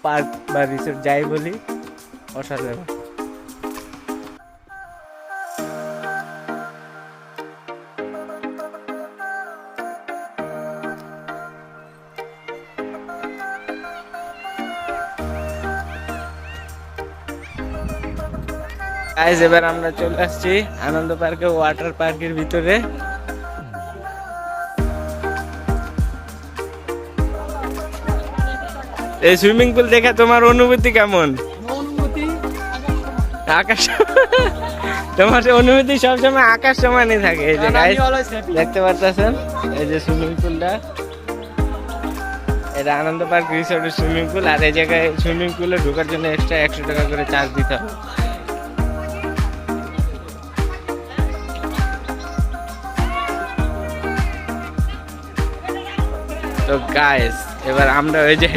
Park বা resort যাই বলি, অসাধারণ। গাইস এবার আমরা চলে আসছি আনন্দ পার্কে, ওয়াটার পার্কের ভিতরে। এই সুইমিং পুল দেখে তোমার অনুভূতি কেমন? আকাশ, তোমার অনুভূতি সবসময় আকাশ সমানই থাকে। এই যে গাইস দেখতে পাচ্ছেন, এই যে সুইমিং পুলটা, এটা আনন্দ পার্ক রিসোর্টের সুইমিং পুল। আর এই জায়গায় সুইমিং পুলে ঢোকার জন্য এক্সট্রা 100 টাকা করে চার্জ দিতে হবে। তো গাইস এবার আমরা ওই যে